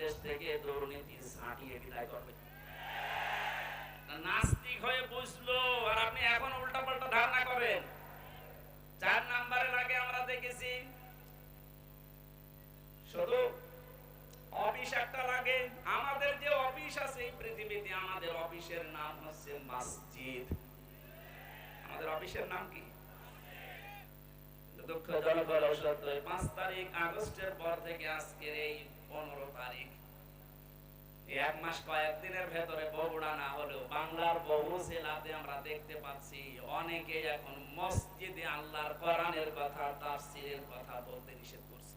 বাংলাদেশ থেকে দুর্নীতি ছাঁটিয়ে বিদায় করবে। নাস্তিক হয়ে বুঝলো, আর আপনি এখন উল্টাপাল্টা ধারণা করেন। 4 নম্বরের আগে আমরা দেখেছি শুধু অফিস একটা লাগে। আমাদের যে অফিস আছে এই পৃথিবীতে, আমাদের অফিসের নাম হচ্ছে মসজিদ। আমাদের অফিসের নাম কি? দুঃখজনক হলেও সত্য, 5 তারিখ আগস্টের পর থেকে আজকের এই 15 তারিখ, এক মাস কয়েকদিনের ভেতরে বগুড়া না হলেও বাংলার বহু জেলাতে আমরা দেখতে পাচ্ছি অনেকে এখন মসজিদে আল্লাহর কোরআনের কথা, তাফসীরের কথা বলতে নিষেধ করছে।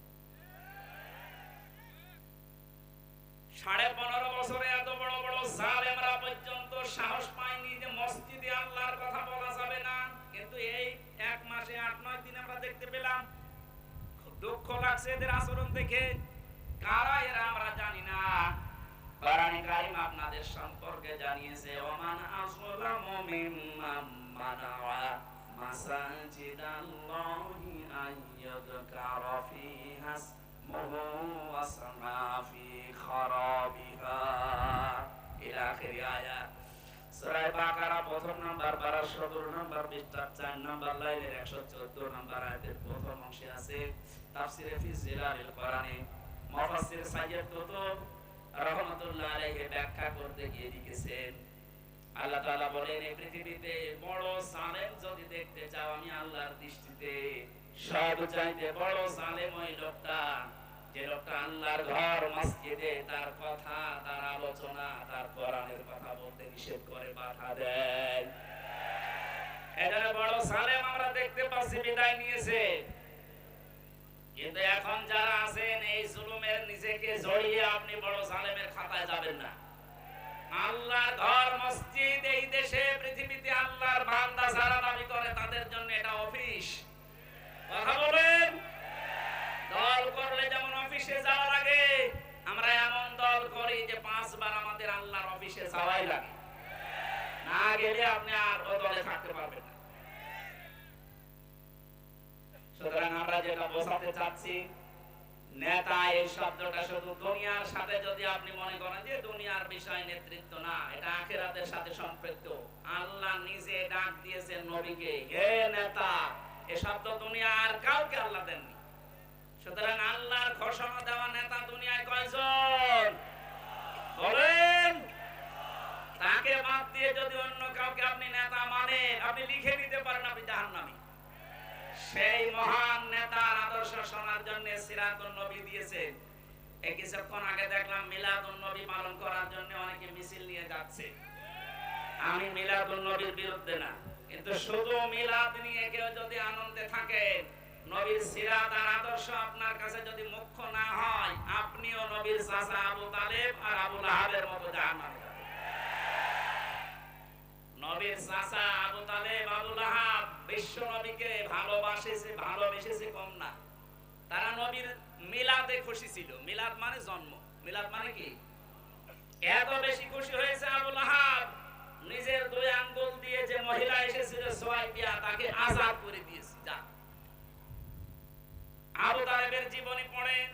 15.5 বছরে এত বড় বড় জালেমরা পর্যন্ত সাহস পায়নি যে মসজিদে আল্লাহর কথা বলা যাবে না, কিন্তু এই এক মাসে 8-9 দিন আমরা দেখতে পেলাম। খুব দুঃখ লাগছে এদের আচরণ দেখে। কারা এরা আমরা জানি না। কোরআনে কারীম আপনাদের সম্পর্কে জানিয়েছে, ওমান আযলামু মিম্মান মানাআ মাসাজিদাল্লাহি আইয়ুযকারা ফীহা ইসমুহু ওয়া সামা ফী খারাবিহা ইলা আখির আয়াত। সূরা বাকারা প্রথম নাম্বার, পারা 17 নাম্বার পৃষ্ঠা 4 নাম্বার লাইনের 114 নাম্বার আয়াতের প্রথম অংশে আছে। তাফসীরে ফি জিলালিল কোরআনে মুফাসসির সাইয়্যিদ কুতুব রাহমাতুল্লাহ আলাইহি ব্যাখ্যা করতে গিয়ে লিখেছেন, আল্লাহ তাআলা বলেন, এই পৃথিবীতে বড় জালেম যদি দেখতে চাও, আমি আল্লাহর দৃষ্টিতে সবচাইতে বড় জালেম ওই লোকটা, যে লোকটা আল্লাহর ঘর মসজিদে তার কথা, তার আলোচনা, তার কোরআনের কথা বলতে নিষেধ করে, বাধা দেয়। এটা বড় জালেম আমরা দেখতে পাচ্ছি বিদায় নিয়েছে। কিন্তু এখন যারা আছেন এই জুলুমের নিজেকে জড়িয়ে আপনি বড় জালেমের খাতায় যাবেন না। আল্লাহর ঘর মসজিদ এই দেশে পৃথিবীতে আল্লাহর বান্দা যারা দাবি করে তাদের জন্য এটা অফিস। কথা বলেন। দল করলে যেমন অফিসে যাওয়া লাগে, আমরা এমন দল করি যে 5 বার আমাদের আল্লাহর অফিসে যাওয়াই লাগে, না গেলে আপনি আর ও দলে থাকতে পারবেন না। সুতরাং আমরা যেটা বোঝাতে চাচ্ছি, নেতা এই শব্দটা শুধু দুনিয়ার সাথে যদি আপনি মনে করেন যে দুনিয়ার বিষয় নেতৃত্ব না, এটা আখিরাতের সাথে সম্পৃক্ত। আল্লাহ নিজে ডাক দিয়েছেন নবীকে, হে নেতা। এই শব্দ দুনিয়ার কাউকে আল্লাহ দেননি। সুতরাং আল্লাহর ঘোষণা দেওয়া নেতা দুনিয়ায় কয়জন বলেন? তাকে বাদ দিয়ে যদি অন্য কাউকে আপনি নেতা মানেন, আপনি লিখে নিতে পারেন আপনি জাহান্নামী। সেই মহান নেতার আদর্শ শোনার জন্য সিরাতুন নবী দিয়েছেন। এই কিছুক্ষণ আগে দেখলাম মিলাদুন নবী পালন করার জন্য অনেকে মিছিল নিয়ে যাচ্ছে। আমি মিলাদুন নবীর বিরুদ্ধে না, কিন্তু শুধু মিলাদ নিয়ে কেউ যদি আনন্দে থাকে, নবীর সিরাত আর আদর্শ আপনার কাছে যদি মুখ্য না হয়, আপনিও নবীর চাচা আবু তালেব আর আবু লাহাবের মতো জাহান্নামে যাবেন। নবীর চাচা আবু তালেব, আবু লাহাব বিশ্ব নবীকে ভালোবেসেছে কম না। তারা নবীর মিলাদে খুশি ছিল। মিলাদ মানে জন্ম, মিলাদ মানে কি? এত বেশি খুশি হয়েছে আবু লাহাব, নিজের 2 আঙ্গুল দিয়ে যে মহিলা এসেছিল সুয়াইবিয়া, তাকে আযাদ করে দিয়েছে। যা আবু তালেবের জীবনী পড়েন,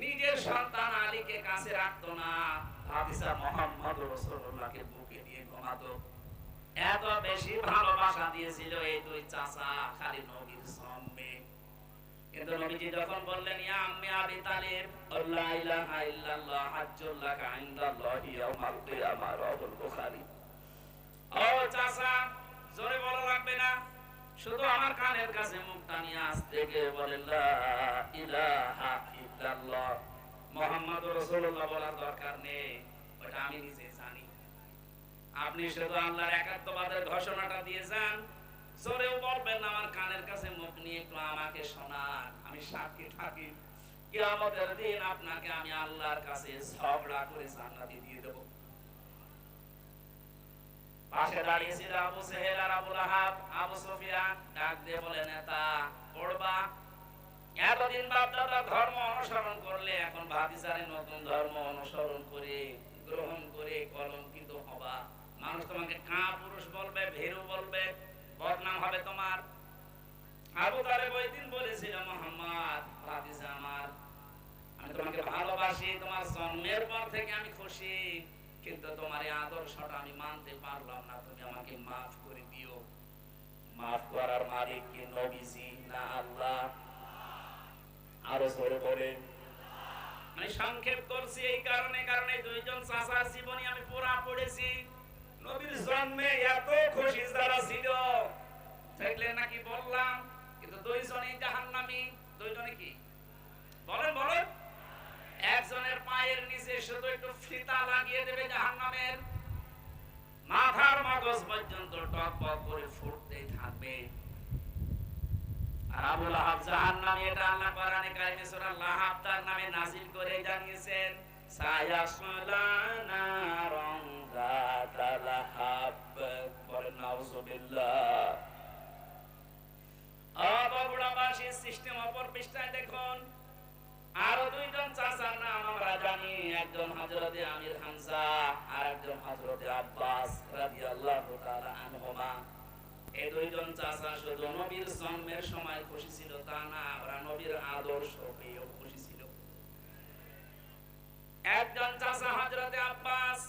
নিজের সন্তান আলীকে কাছে রাখতো না, হাদিসা মুহাম্মদুর রাসূলুল্লাহকে বুকে নিয়ে ঘুমাতো। এত বেশি ভালোবাসা দিয়েছিল এই 2 চাচা খালি নবীর সামনে। কিন্তু নবীজি যখন বললেন, ইয়া আম্মি আবি তালিব, লা ইলাহা ইল্লাল্লাহ হাজ্জুল লাকা ইনদাল্লাহি ইয়াউমাল কিয়ামাহ, রাওয়াহুল বুখারী। ও চাচা, জোরে বলা লাগবে না, শুধু আমার কানের কাছে মুখটা নিয়ে আস্তে গিয়ে বলেন, লা ইলাহা ইল্লাল্লাহ, মুহাম্মাদুর রাসূলুল্লাহ বলার দরকার নেই, ওটা আমি নিজে জানি। আপনি শুধু আল্লাহর একাত্মবাদের ঘোষণাটা দিয়ে যান, জোরেও বলবেন না, আমার কানের কাছে মুখ নিয়ে একটু আমাকে শোনান, আমি সাক্ষী থাকি কিয়ামতের দিন আপনাকে আমি আল্লাহর কাছে ঝগড়া করে জান্নাতে দিয়ে দেব। পাশে দাঁড়িয়ে ছিল আবু সেহেল আর আবু লাহাব। আবু সুফিয়ান ডাক দিয়ে বলে, নেতা পড়বা, এতদিন বাপদাদার ধর্ম অনুসরণ করলে, এখন ভাতিজারের নতুন ধর্ম অনুসরণ করে গ্রহণ করে কলঙ্কিত হবা। মানুষ তোমাকে কাপুরুষ বলবে, ভীরু বলবে, বদনাম হবে তোমার। আবু তালেব ওই দিন বলেছিল, মুহাম্মদ ভাতিজা আমার, আমি আমি তোমাকে ভালোবাসি, তোমার জন্মের পর থেকে আমি খুশি, কিন্তু তোমার এই আদর্শটা আমি মানতে পারলাম না, তুমি আমাকে মাফ করে দিও। মাফ করার মালিক কি নবীজি না আল্লাহ? আরো জোরে বলে। আমি সংক্ষেপ করছি এই কারণে দুইজন চাচার জীবনী আমি পুরা পড়েছি। নবীর জন্মে এত খুশি যারা ছিল, দেখলেন নাকি বললাম, কিন্তু দুইজনই জাহান্নামী। দুইজনে কি বলেন বলেন? একজনের পায়ের নিচে শুধু একটু ফিতা লাগিয়ে দেবে জাহান্নামের, মাথার মগজ পর্যন্ত টকবক করে ফুটতেই থাকবে। আর আবু লাহাব জাহান্নামী, এটা আল্লাহ কোরআনে কারিমে সূরা লাহাব তার নামে নাযিল করে জানিয়েছেন, সায়াসলা নারন যাতা লাহাব। বলেন নাউযুবিল্লাহ। অবগুড়াবাসী সিস্টেম অপর পৃষ্ঠায় দেখুন, আরো দুইজন চাচার নাম আমরা জানি, একজন হযরতে আমির হামজা আর একজন হযরতে আব্বাস রাদিয়াল্লাহু তাআলা আনহুমা। এই দুইজন চাচা শুধু নবীর জন্মের সময় খুশি ছিল তা না, ওরা নবীর আদর্শ পেয়েও খুশি ছিল। একজন চাচা হযরতে আব্বাস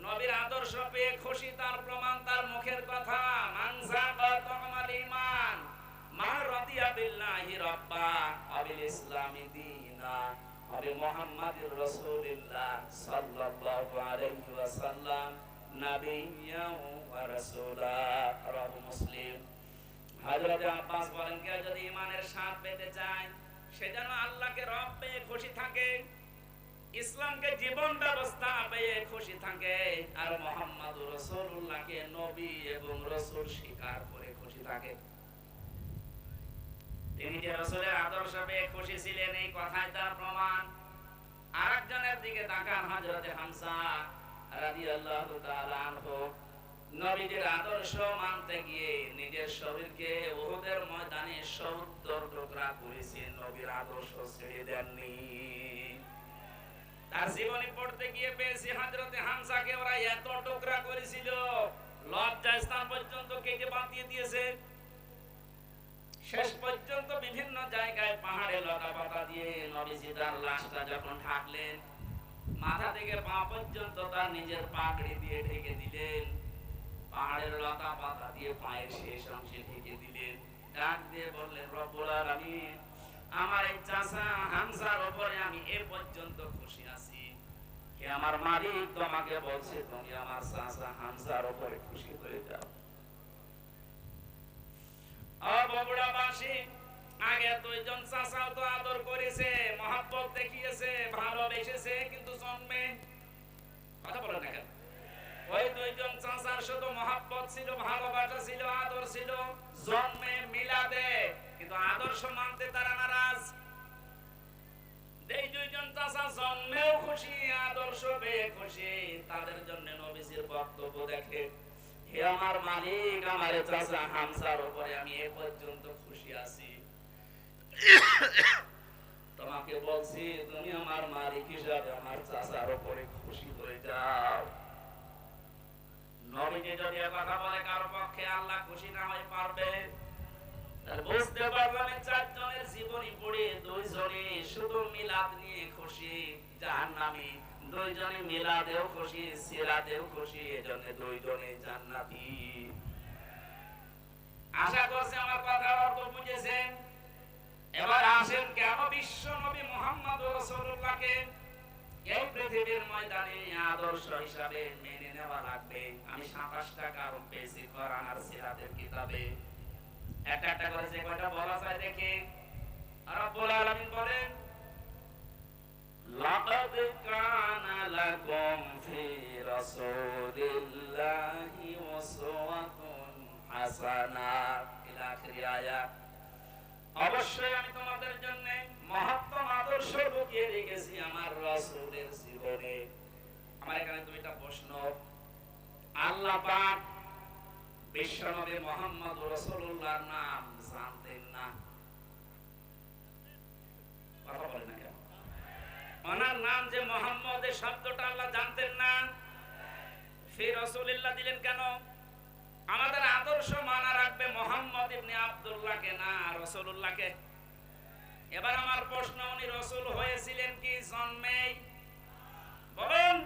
নবীর আদর্শ পেয়ে খুশি, তার প্রমাণ তার মুখের কথা, মানসা কাতামাল ঈমান মা রাদিয়া বিল্লাহি রাব্বা আবিল ইসলামি দীনা আবি মুহাম্মাদির রাসূলিল্লাহ সাল্লাল্লাহু আলাইহি ওয়াসাল্লাম নাবিয়্যা ওয়া রাসূলা। রাহু মুসলিম। হযরত আব্বাস বলেন, কেউ যদি ঈমানের স্বাদ পেতে চায়, সে যেন আল্লাহকে রব পেয়ে খুশি থাকে, ইসলামকে জীবন ব্যবস্থা পেয়ে খুশি থাকে, আর মুহাম্মাদুর রাসূলুল্লাহকে নবী এবং রাসূল স্বীকার করে খুশি থাকে। তিনি যে রাসূলের আদর্শ পেয়ে খুশি ছিলেন, এই কথাই তার প্রমাণ। আরেকজনের দিকে তাকান, হযরতে হামজা রাদিয়াল্লাহু তাআলা আনহু নবীর আদর্শ মানতে গিয়ে নিজের শরীরকে উহুদের ময়দানে ৭০ টুকরা করেছেন, নবীর আদর্শ ছেড়ে দেননি। তার জীবনী পড়তে গিয়ে পেয়েছি, হযরতে হামজাকে ওরা এত টুকরা করেছিল, লজ্জাস্থান পর্যন্ত কেটে বাঁধিয়ে দিয়েছে। শেষ পর্যন্ত বিভিন্ন জায়গায় পাহাড়ে লতা পাতা দিয়ে নবীজি তার লাশটা যখন ঢাকলেন, মাথা থেকে পা পর্যন্ত তার নিজের পাগড়ি দিয়ে ঢেকে দিলেন, পাহাড়ের লতা পাতা দিয়ে পায়ের শেষ অংশে ঢেকে দিলেন, ডাক দিয়ে বললেন, রব্বুল আলামিন, আমার এই চাচা হামজার উপরে আমি এ পর্যন্ত খুশি আছি, কে আমার মালিক তোমাকে বলছে তুমি আমার চাচা হামজার উপরে খুশি হয়ে যাও। বগুড়াবাসী, আগে দুইজন চাচাও তো আদর করেছে, মহব্বত দেখিয়েছে, ভালোবেসেছে, কিন্তু জন্মে কথা বলে না কেন? ওই দুইজন চাচার শুধু মহব্বত ছিল, ভালোবাসা ছিল, আদর ছিল, জন্মে মিলাদে, কিন্তু আদর্শ মানতে তারা নারাজ। এই দুইজন চাচা জন্মেও খুশি, আদর্শ পেয়ে খুশি, তাদের জন্য নবীজির বক্তব্য দেখে, হে আমার মালিক, আমার চাচা হামজার উপরে আমি এ পর্যন্ত খুশি আছি, তোমাকে বলছি তুমি আমার মালিক হিসাবে আমার চাচার উপরে খুশি হয়ে যাও। নবীজি যদি কথা বলে কারো পক্ষে আল্লাহ খুশি না হয়ে পারবে? বুঝতে পারলাম চারজনের জীবনী পড়ে দুইজনে শুধু মিলাদ নিয়ে খুশি, জাহান্নামী। দুইজনে মিলাদেও খুশি, সিরাতেও খুশি, এজন্য দুইজনে জান্নাতি। আশা করছি আমার কথার অর্থ বুঝেছেন। এবার আসেন, কেন বিশ্ব নবী মুহাম্মদ রাসূলুল্লাহকে এই পৃথিবীর ময়দানে আদর্শ হিসাবে মেনে নেওয়া লাগবে। আমি ২৭টা কারণ পেয়েছি কোরআন আর সিরাতের কিতাবে। একটা একটা করে যে কয়টা বলা যায় দেখি। রব্বুল আলামিন বলেন, লাকাদ কানা লাকুম ফি রাসূলিল্লাহি উসওয়াতুন হাসানাহ ইলা আখির আয়াত। অবশ্যই আমি তোমাদের জন্য মহত্তম আদর্শ লুকিয়ে রেখেছি আমার রাসূলের জীবনে। আমার এখানে দুইটা প্রশ্ন। আল্লাহ পাক বিশ্বনবী মুহাম্মদ রাসূলুল্লাহর নাম জানতেন না? কথা বলেন না কেন? ওনার নাম যে মুহাম্মদ, এই শব্দটা আল্লাহ জানতেন না? ফি রাসূলিল্লাহ দিলেন কেন? আমাদের আদর্শ মানা রাখবে মুহাম্মদ ইবনে আব্দুল্লাহকে না রাসূলুল্লাহকে। এবার আমার প্রশ্ন, উনি রাসূল হয়েছিলেন কি জন্মেই? বলেন।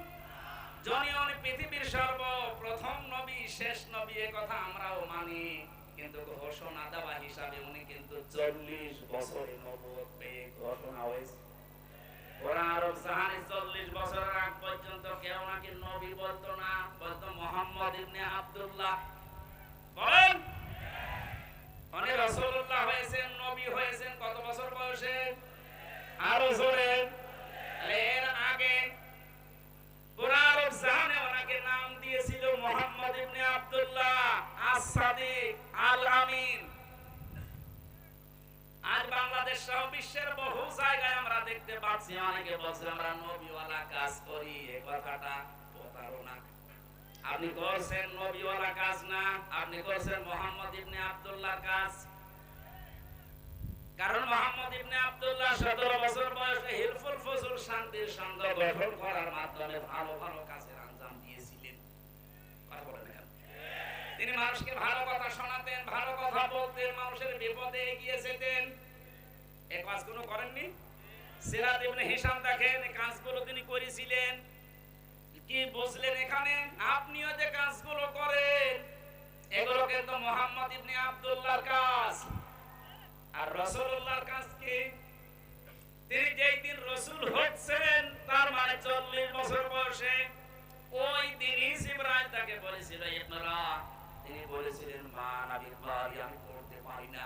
যিনি উনি পৃথিবীর সর্বপ্রথম নবী, শেষ নবী, এ কথা আমরাও মানি, কিন্তু ঘোষণা দেওয়া হিসাবে উনি কিন্তু 40 বছরে নবুয়ত পেয়ে ঘোষণা হয়েছে। ওরা আরব জাহানে 40 বছরের আগ পর্যন্ত কেউ নাকি নবী বলতো না, বলতো মুহাম্মদ ইবনে আব্দুল্লাহ। বলেন। উনি রাসূলুল্লাহ হয়েছেন, নবী হয়েছেন কত বছর বয়সে? আরো জোরে। এর আগে পুরা আরব জাহানে ওনাকে নাম দিয়েছিল মুহাম্মদ ইবনে আব্দুল্লাহ আস-সাদিক আল আমিন। আজ বাংলাদেশ সহ বিশ্বের বহু জায়গায় আমরা দেখতে পাচ্ছি অনেকে বলছে আমরা নবীওয়ালা কাজ করি। এই কথাটা প্রতারণা। আপনি করছেন নবীওয়ালা কাজ না, আপনি করছেন মুহাম্মদ ইবনে আব্দুল্লাহর কাজ। কারণ মুহাম্মদ ইবনে আব্দুল্লাহ 17 বছর বয়সে হিলফুল ফুজুল শান্তির সংঘ গঠন করার মাধ্যমে ভালো ভালো কাজের আঞ্জাম দিয়েছিলেন। কথা বলেন না? তিনি মানুষকে ভালো কথা শোনাতেন, ভালো কথা বলতেন, মানুষের বিপদে এগিয়ে যেতেন। এই কাজগুলো করেননি? সিরাত ইবনে হিশাম দেখেন, এই কাজগুলো তিনি করেছিলেন। কি বুঝলেন এখানে? আপনিও যে কাজগুলো করেন এগুলো কিন্তু মুহাম্মদ ইবনে আব্দুল্লাহর কাজ। আর রাসূলুল্লাহর কাজ কি? তিনি যেই দিন রাসূল হচ্ছেন, তার মানে 40 বছর বয়সে, ওই দিনই জিবরাইল তাকে বলেছিল ইকরা। তিনি বলেছিলেন মা নাবিল্লাহি, আমি পড়তে পারি না।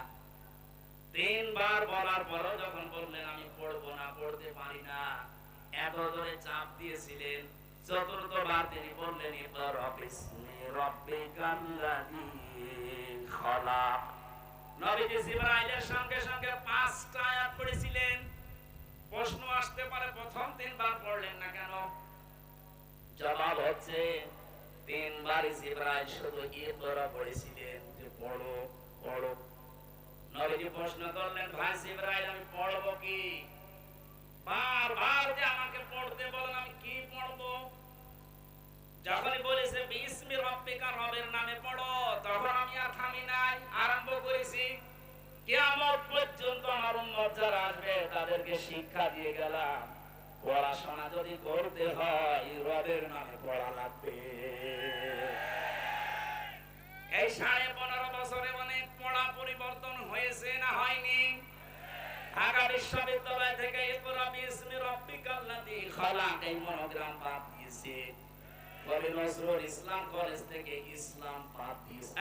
3 বার বলার পরও যখন বললেন আমি পড়বো না, পড়তে পারি না, এত জোরে চাপ দিয়েছিলেন, চতুর্থ বার তিনি বললেন ইকরা বিসমি রাব্বিকাল্লাযী খালাক। নবীজি জিবরাইলের সঙ্গে সঙ্গে 5টা আয়াত পড়েছিলেন। প্রশ্ন আসতে পারে প্রথম 3 বার পড়লেন না কেন? জবাব হচ্ছে 3 বারই জিবরাইল শুধু ইকরা পড়েছিলেন, যে পড়ো পড়ো। নবীজি প্রশ্ন করলেন ভাই জিবরাইল আমি পড়বো কি? বারবার যে আমাকে পড়তে বলেন, আমি কি পড়বো? যখনই বলেছে বিসমি রাব্বিকা, রবের নামে পড়ো, তখন আমি আর থামি নাই, আরম্ভ করেছি। কিয়ামত পর্যন্ত আমার উম্মত যারা আসবে তাদেরকে শিক্ষা দিয়ে গেলাম, পড়াশোনা যদি করতে হয় রবের নামে পড়া লাগবে। এই 15.5 বছরে অনেক পড়া পরিবর্তন হয়েছে না হয়নি? ঢাকা বিশ্ববিদ্যালয় থেকে ইকরা বিসমি রাব্বিকাল্লাযী খালাক এই মনোগ্রাম বাদ দিয়েছে। কবি নজরুল ইসলাম কলেজ থেকে ইসলাম বাদ দিয়েছে।